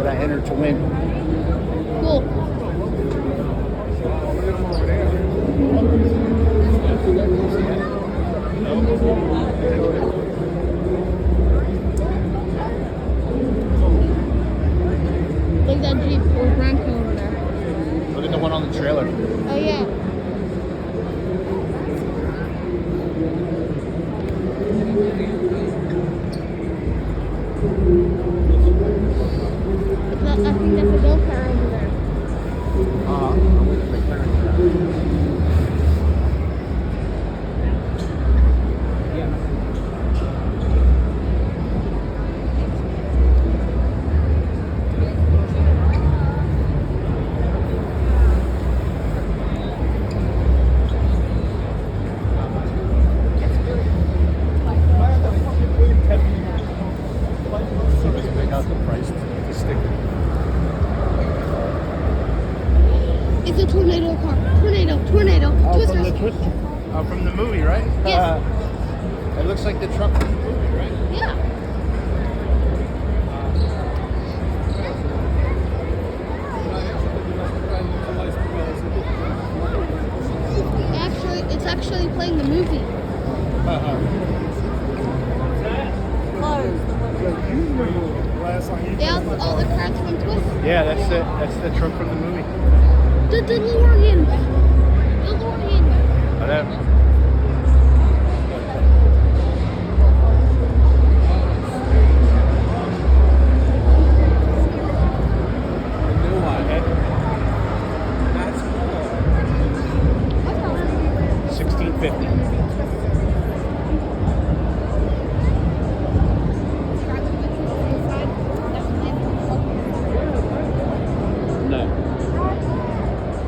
that I entered to win. Cool. Look at that Jeep or Bronco over there. Look at the one on the trailer. Oh yeah. I think that's a go-kart over there. Pick out the price of the sticker. It's a tornado car. Tornado. Oh, Twisters. from the Twister. Oh, from the movie, right? Yes. It looks like the truck from the movie, right? Yeah. Actually, it's actually playing the movie. Yeah, all the cars from Twister. Yeah, that's it. That's the truck from the movie. The DeLorean. DeLorean. Oh, that.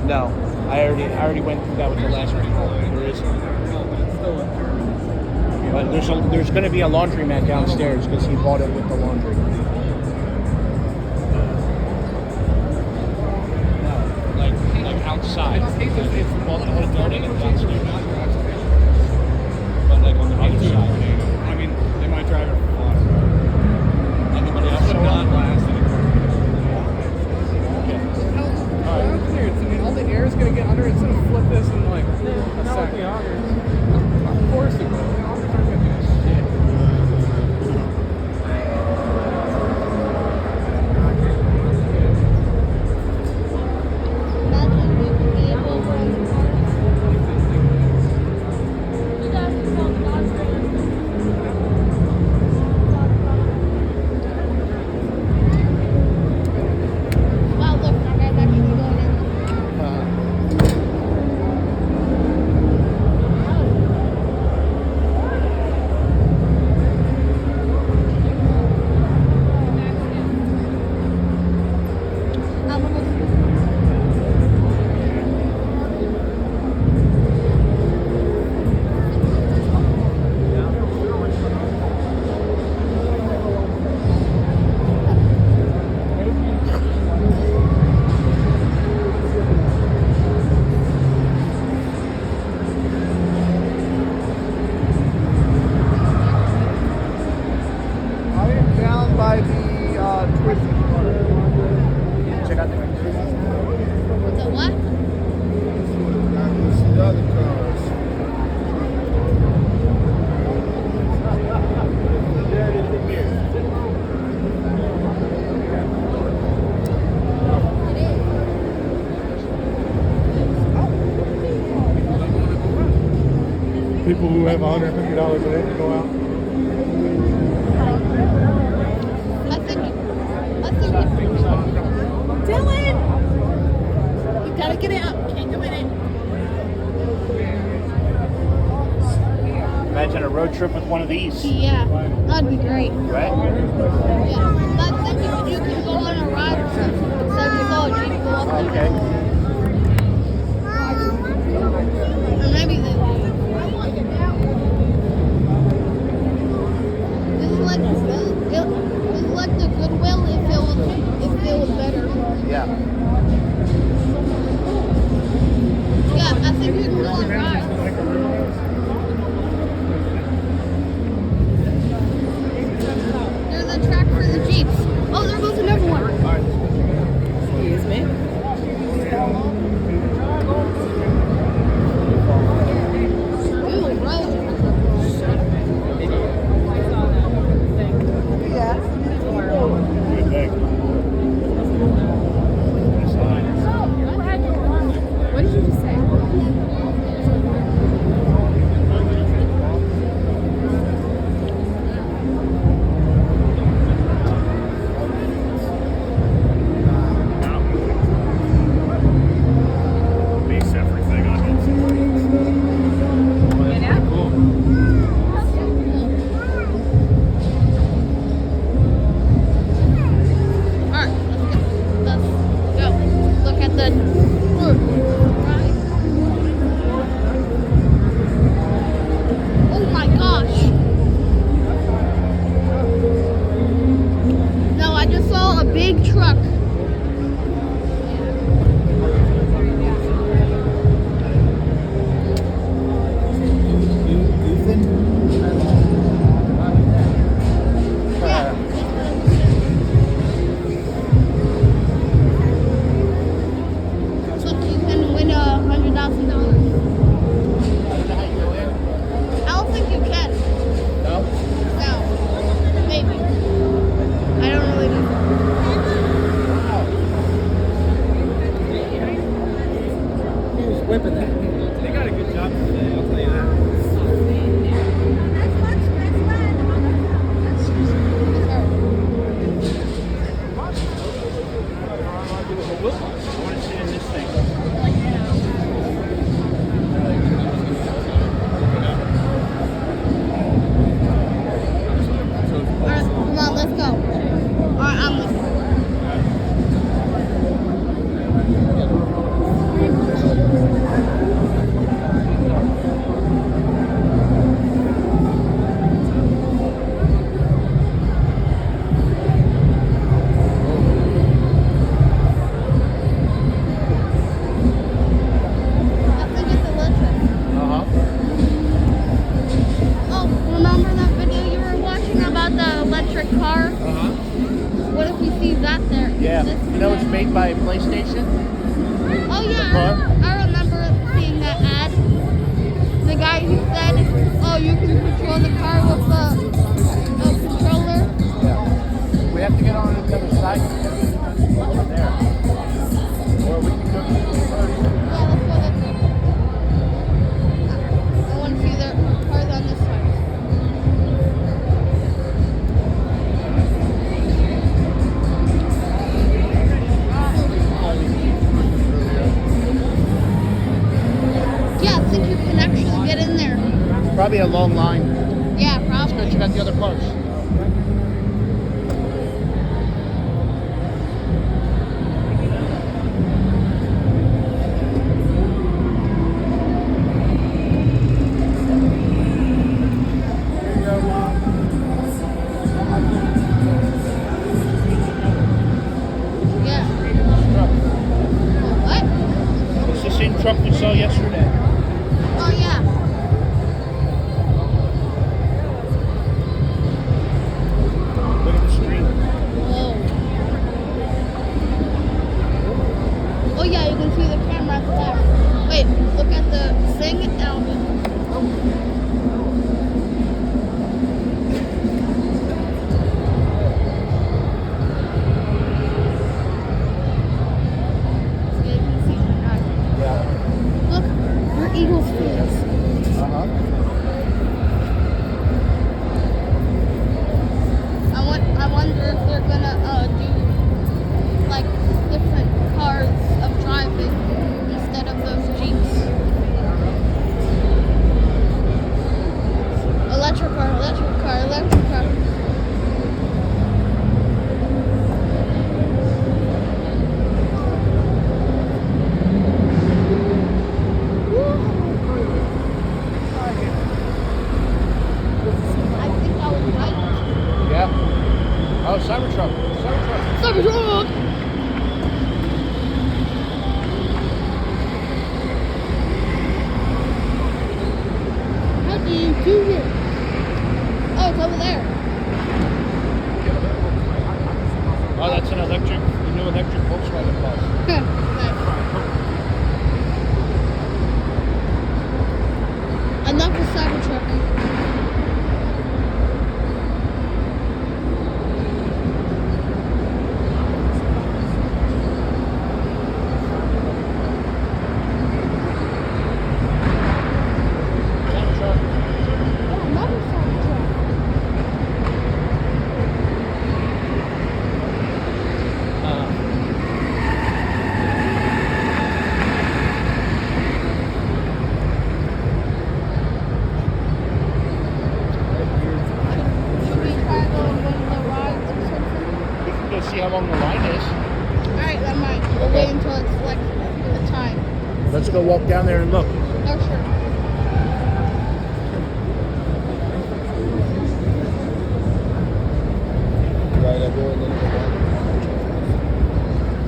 No, I already went through that with the last recall. There is. But there's going to be a laundromat downstairs because he bought it with the laundry. No, like outside. It's building and downstairs. But like on the other side. I mean, they might drive it for fun. Anybody else? Put not blast it. Okay. I mean, all the air is going to get under it. It's going to flip this in like a second. Of course it will. The augers aren't going to do shit. Imagine we could be able to. Wow, look, that guy's actually going in. I am down by the Twister. Check out the The what? the other cars. People who have $150 a day to go out. I think. Dylan! You gotta get out. Can't go in it. Imagine a road trip with one of these, Yeah, that'd be great. right? Yeah. But then you can go on a ride or something. So you go and you go up there. Okay. Or maybe they This is like the Goodwill if it was better. Yeah. Yeah, I think you can go on rides. There's a track for the Jeeps. Oh, there goes another one. All right. there. Yeah. This You know it's made by PlayStation? Oh yeah, car? I remember seeing that ad. The guy who said, "Oh, you can control the car with a controller." Yeah. We have to get on the other side. Over there. Or we can go to the first. Yeah, let's go this way. I want to see the cars on this side. Yeah, I think you can actually get in there. Probably a long line. Yeah, Let's go probably. check out the other cars. Yeah. What? It's the same truck we saw yesterday. Oh yeah. Look at the screen. Whoa. Oh yeah, you can see the camera at the back. Wait, look at the thing and yeah, you can see the guy. Yeah. Look, we're Eagles fans. Uh-huh. I wonder if they're gonna do like different cars of driving instead of those Jeeps. Electric car, electric car, electric car. I think I was right. Yeah. Oh, Cybertruck. Cybertruck. Cybertruck! How do you do it? Oh, it's over there. Oh, that's an electric, the new electric Volkswagen bus. Nice. Another Cybertruck. Cybertruck. Oh, another Cybertruck. Should we try to go on one of the rides or something? We can go see how long the line is. Alright, that might. We'll Okay. wait until it's like the time. Let's go walk down there and look. Oh, sure. Right, everyone.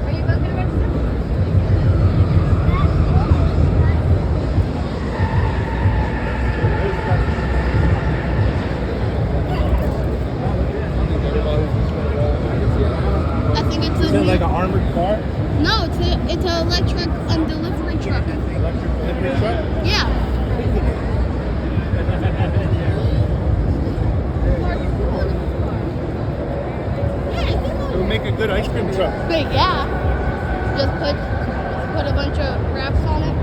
Are you booking a register? I think it's a Is it like an armored car? no, it's an electric delivery truck. Electric delivery truck? Yeah. It would make a good ice cream truck. But yeah, just put a bunch of wraps on it.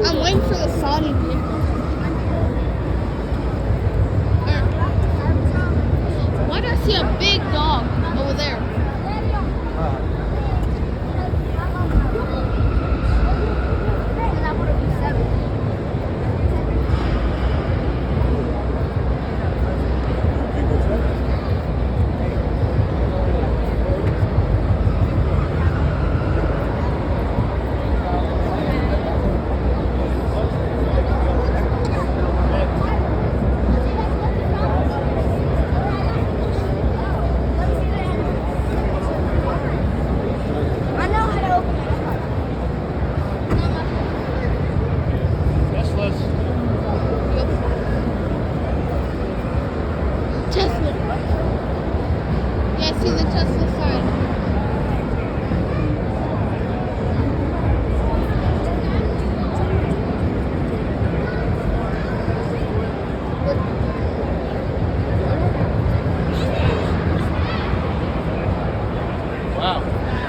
I'm waiting for the Sonic vehicle. Why do I see a big